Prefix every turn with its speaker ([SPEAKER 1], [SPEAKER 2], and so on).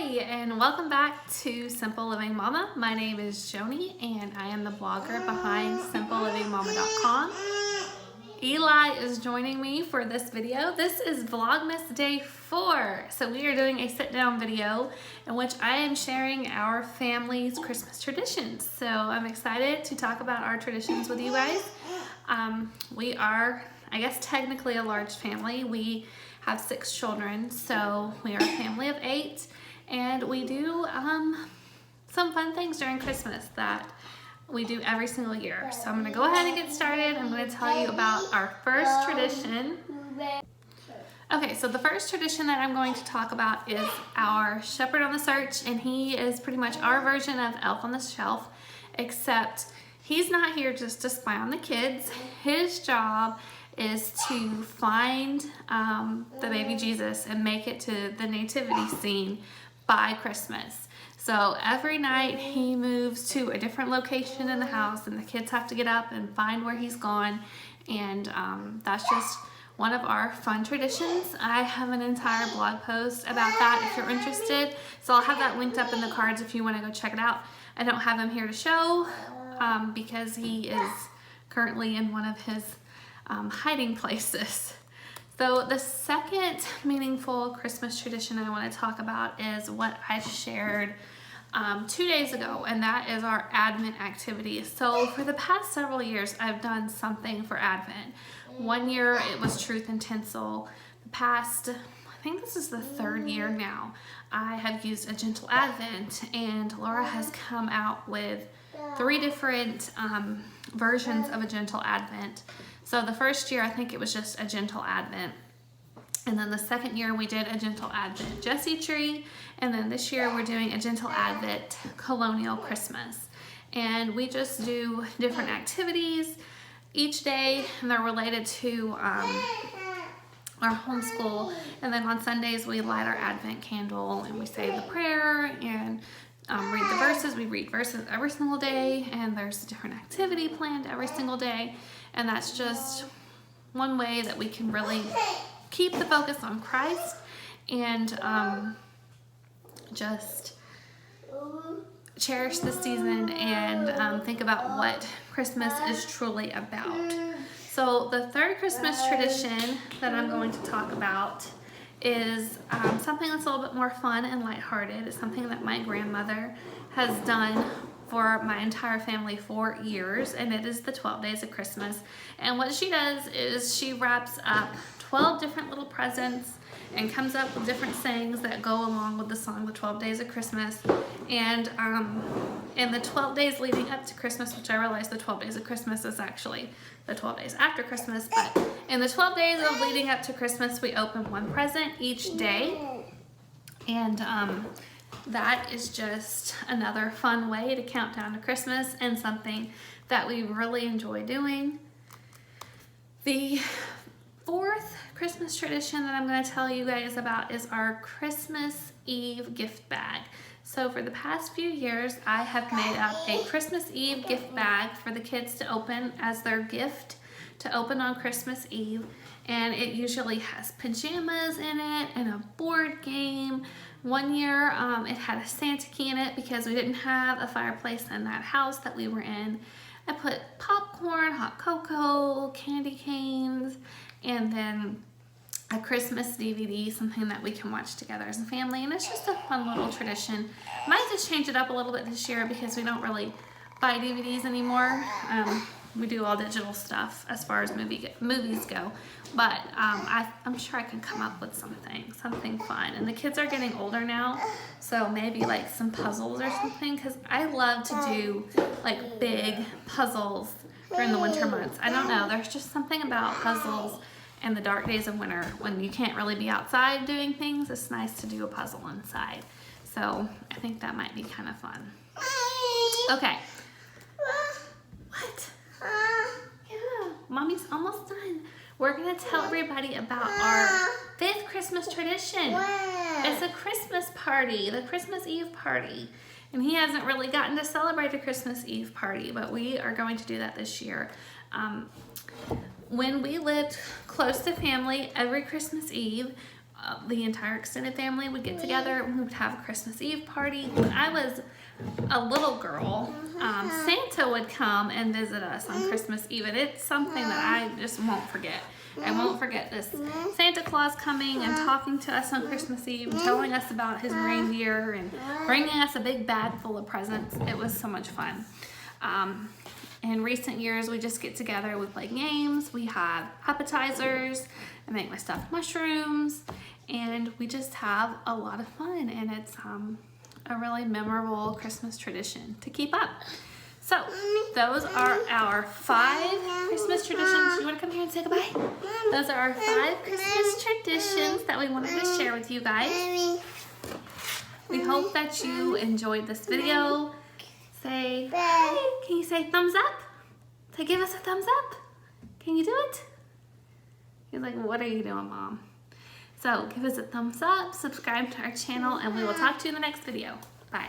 [SPEAKER 1] And welcome back to Simple Living Mama. My name is Joanie and I am the blogger behind simplelivingmama.com. Eli is joining me for this video. This is Vlogmas Day 4. So we are doing a sit-down video in which I am sharing our family's Christmas traditions. So I'm excited to talk about our traditions with you guys. We are, I guess, technically a large family. We have 6 children, so we are a family of 8, and we do some fun things during Christmas that we do every single year. So I'm going to go ahead and get started. I'm going to tell you about our first tradition. Okay, so the first tradition that I'm going to talk about is our Shepherd on the Search, and he is pretty much our version of Elf on the Shelf, except he's not here just to spy on the kids. His job is to find the baby Jesus and make it to the nativity scene by Christmas. So every night he moves to a different location in the house, and the kids have to get up and find where he's gone, and that's just one of our fun traditions. I have an entire blog post about that if you're interested, so I'll have that linked up in the cards if you want to go check it out. I don't have him here to show because he is currently in one of his hiding places. So the second meaningful Christmas tradition I want to talk about is what I shared 2 days ago, and that is our Advent activities. So for the past several years, I've done something for Advent. One year it was Truth and Tinsel. The past, I think this is the 3rd year now, I have used a Gentle Advent, and Laura has come out with 3 different versions of a Gentle Advent. So the first year, I think it was just a Gentle Advent. And then the second year, we did a Gentle Advent Jessie tree. And then this year, we're doing a Gentle Advent Colonial Christmas. And we just do different activities each day, and they're related to our homeschool. And then on Sundays, we light our Advent candle, and we say the prayer and read the verses. We read verses every single day, and there's a different activity planned every single day. And that's just one way that we can really keep the focus on Christ and just cherish the season and think about what Christmas is truly about. So the third Christmas tradition that I'm going to talk about is something that's a little bit more fun and lighthearted. It's something that my grandmother has done for my entire family for years, and it is the 12 days of Christmas. And what she does is she wraps up 12 different little presents and comes up with different sayings that go along with the song, the 12 days of Christmas. And in the 12 days leading up to Christmas, which I realize the 12 days of Christmas is actually the 12 days after Christmas, but in the 12 days of leading up to Christmas, we open one present each day. And that is just another fun way to count down to Christmas, and something that we really enjoy doing. The fourth Christmas tradition that I'm going to tell you guys about is our Christmas Eve gift bag. So for the past few years, I have made up a Christmas Eve gift bag for the kids to open as their gift to open on Christmas Eve. And it usually has pajamas in it and a board game. One year it had a Santa key in it because we didn't have a fireplace in that house that we were in. I put popcorn, hot cocoa, candy canes, and then a Christmas DVD, something that we can watch together as a family. And it's just a fun little tradition. Might just change it up a little bit this year because we don't really buy DVDs anymore. We do all digital stuff as far as movies go, but I'm sure I can come up with something fun. And the kids are getting older now, so maybe like some puzzles or something, because I love to do like big puzzles during the winter months. I don't know, there's just something about puzzles in the dark days of winter when you can't really be outside doing things. It's nice to do a puzzle inside. So I think that might be kind of fun. Okay. What? Yeah, Mommy's almost done. We're going to tell everybody about our 5th Christmas tradition. It's a Christmas party, the Christmas Eve party. And he hasn't really gotten to celebrate a Christmas Eve party, but we are going to do that this year. When we lived close to family, every Christmas Eve, the entire extended family would get together and we would have a Christmas Eve party. When I was a little girl, Santa would come and visit us on Christmas Eve, and it's something that I just won't forget. I won't forget this Santa Claus coming and talking to us on Christmas Eve and telling us about his reindeer and bringing us a big bag full of presents. It was so much fun. In recent years, we just get together, we play games, we have appetizers, I make my stuffed mushrooms, and we just have a lot of fun, and it's a really memorable Christmas tradition to keep up. So, those are our 5 Christmas traditions. You want to come here and say goodbye? Those are our 5 Christmas traditions that we wanted to share with you guys. We hope that you enjoyed this video. Say hi. Can you say thumbs up? Say give us a thumbs up. Can you do it? He's like, what are you doing, Mom? So give us a thumbs up, subscribe to our channel, and we will talk to you in the next video. Bye.